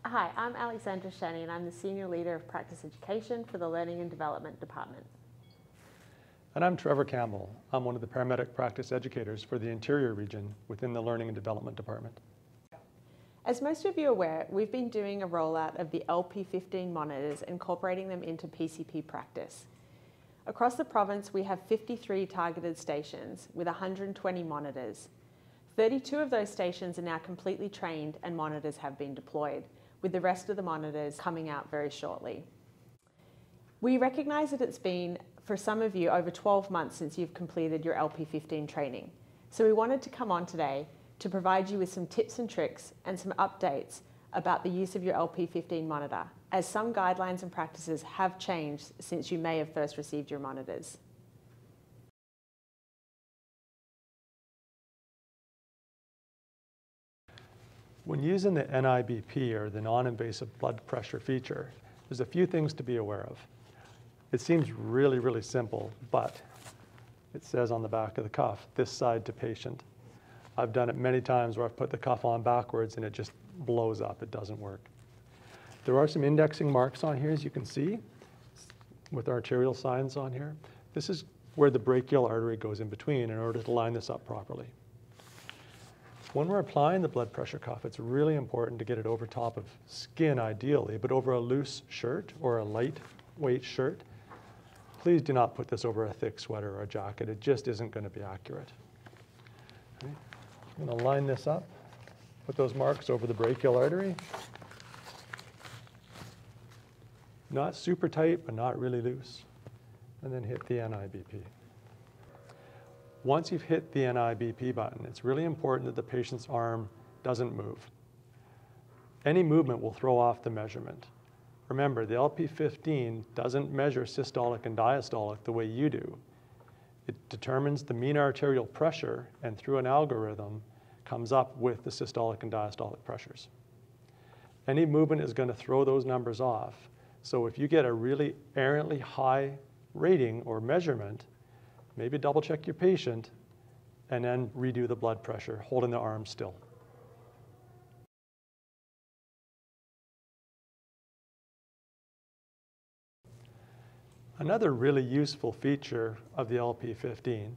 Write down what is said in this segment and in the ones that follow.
Hi, I'm Alexandra Shanny and I'm the Senior Leader of Practice Education for the Learning and Development Department. And I'm Trevor Campbell. I'm one of the Paramedic Practice Educators for the Interior region within the Learning and Development Department. As most of you are aware, we've been doing a rollout of the LP15 monitors, incorporating them into PCP practice. Across the province, we have 53 targeted stations with 120 monitors. 32 of those stations are now completely trained and monitors have been deployed, with the rest of the monitors coming out very shortly. We recognise that it's been, for some of you, over 12 months since you've completed your LP15 training. So we wanted to come on today to provide you with some tips and tricks and some updates about the use of your LP15 monitor, as some guidelines and practices have changed since you may have first received your monitors. When using the NIBP, or the non-invasive blood pressure feature, there's a few things to be aware of. It seems really simple, but it says on the back of the cuff, this side to patient. I've done it many times where I've put the cuff on backwards and it just blows up, it doesn't work. There are some indexing marks on here, as you can see, with arterial signs on here. This is where the brachial artery goes in between in order to line this up properly. When we're applying the blood pressure cuff, it's really important to get it over top of skin ideally, but over a loose shirt or a lightweight shirt. Please do not put this over a thick sweater or a jacket. It just isn't going to be accurate. Okay. I'm going to line this up, put those marks over the brachial artery. Not super tight, but not really loose. And then hit the NIBP. Once you've hit the NIBP button, it's really important that the patient's arm doesn't move. Any movement will throw off the measurement. Remember, the LP15 doesn't measure systolic and diastolic the way you do. It determines the mean arterial pressure and through an algorithm comes up with the systolic and diastolic pressures. Any movement is going to throw those numbers off. So if you get a really errantly high rating or measurement, maybe double check your patient and then redo the blood pressure, holding the arm still. Another really useful feature of the LP15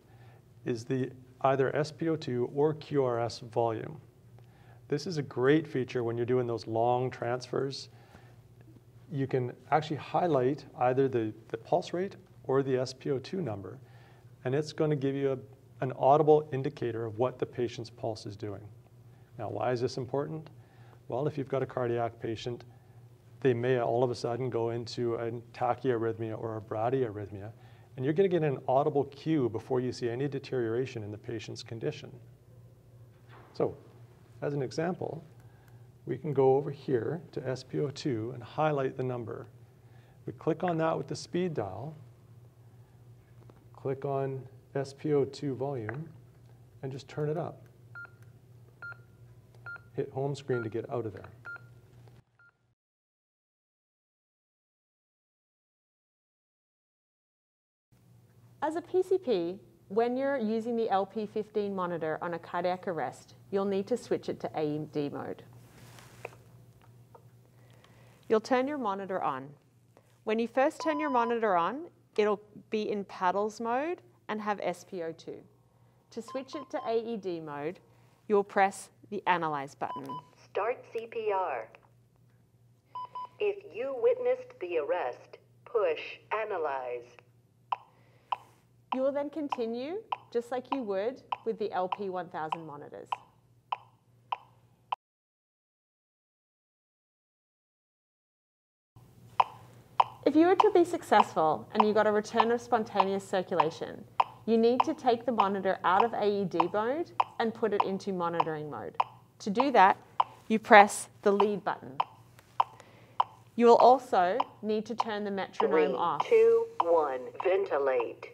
is the either SpO2 or QRS volume. This is a great feature when you're doing those long transfers. You can actually highlight either the pulse rate or the SpO2 number, and it's going to give you an audible indicator of what the patient's pulse is doing. Now, why is this important? Well, if you've got a cardiac patient, they may all of a sudden go into a tachyarrhythmia or a bradyarrhythmia, and you're going to get an audible cue before you see any deterioration in the patient's condition. So, as an example, we can go over here to SpO2 and highlight the number. We click on that with the speed dial, click on SpO2 volume, and just turn it up. Hit home screen to get out of there. As a PCP, when you're using the LP15 monitor on a cardiac arrest, you'll need to switch it to AED mode. You'll turn your monitor on. When you first turn your monitor on, it'll be in paddles mode and have SpO2. To switch it to AED mode, you'll press the Analyze button. Start CPR. If you witnessed the arrest, push Analyze. You will then continue, just like you would with the LP1000 monitors. If you were to be successful and you got a return of spontaneous circulation, you need to take the monitor out of AED mode and put it into monitoring mode. To do that, you press the lead button. You will also need to turn the metronome off. 3, 2, 1, ventilate.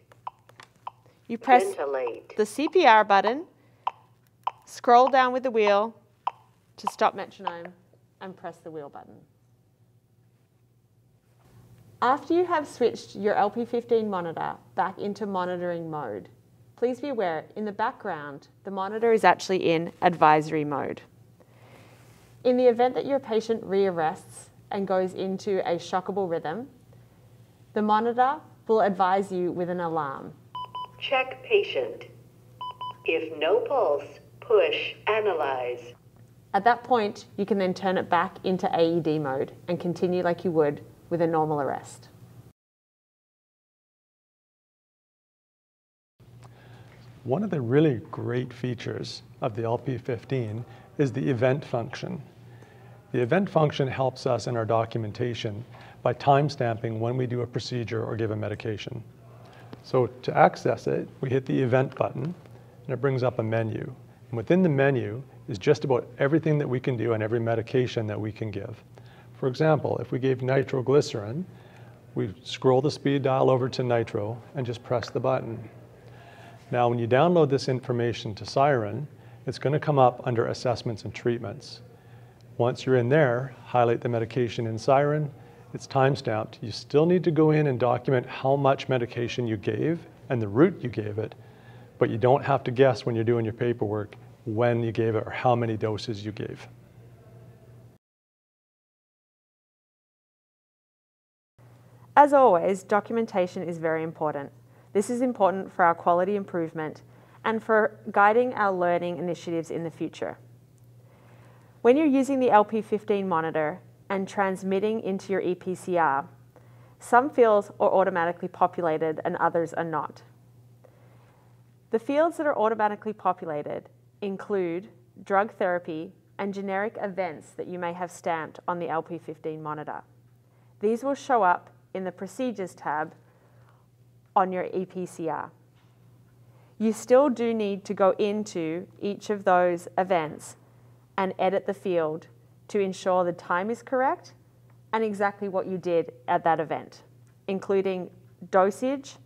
You press Ventilate. the CPR button, scroll down with the wheel to stop metronome, and press the wheel button. After you have switched your LP15 monitor back into monitoring mode, please be aware, in the background, the monitor is actually in advisory mode. In the event that your patient rearrests and goes into a shockable rhythm, the monitor will advise you with an alarm. Check patient. If no pulse, push analyze. At that point, you can then turn it back into AED mode and continue like you would with a normal arrest. One of the really great features of the LP15 is the event function. The event function helps us in our documentation by timestamping when we do a procedure or give a medication. So to access it, we hit the event button and it brings up a menu. And within the menu is just about everything that we can do and every medication that we can give. For example, if we gave nitroglycerin, we scroll the speed dial over to nitro and just press the button. Now, when you download this information to Siren, it's going to come up under assessments and treatments. Once you're in there, highlight the medication in Siren. It's timestamped. You still need to go in and document how much medication you gave and the route you gave it, but you don't have to guess when you're doing your paperwork when you gave it or how many doses you gave. As always, documentation is very important. This is important for our quality improvement and for guiding our learning initiatives in the future. When you're using the LP15 monitor and transmitting into your EPCR, some fields are automatically populated and others are not. The fields that are automatically populated include drug therapy and generic events that you may have stamped on the LP15 monitor. These will show up in the Procedures tab on your EPCR. You still do need to go into each of those events and edit the field to ensure the time is correct and exactly what you did at that event, including dosage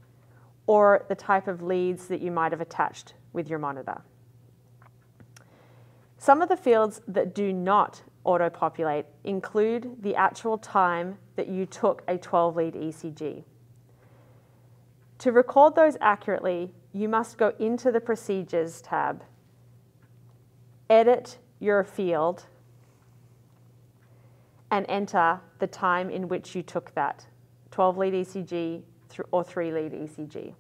or the type of leads that you might have attached with your monitor. Some of the fields that do not auto-populate include the actual time that you took a 12-lead ECG. To record those accurately, you must go into the Procedures tab, edit your field, and enter the time in which you took that 12-lead ECG or 3-lead ECG.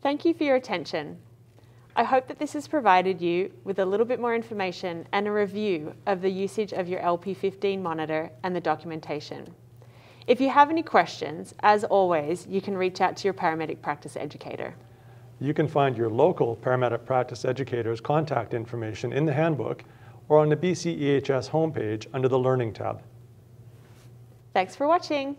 Thank you for your attention. I hope that this has provided you with a little bit more information and a review of the usage of your LP15 monitor and the documentation. If you have any questions, as always, you can reach out to your Paramedic Practice Educator. You can find your local Paramedic Practice Educator's contact information in the handbook or on the BCEHS homepage under the Learning tab. Thanks for watching.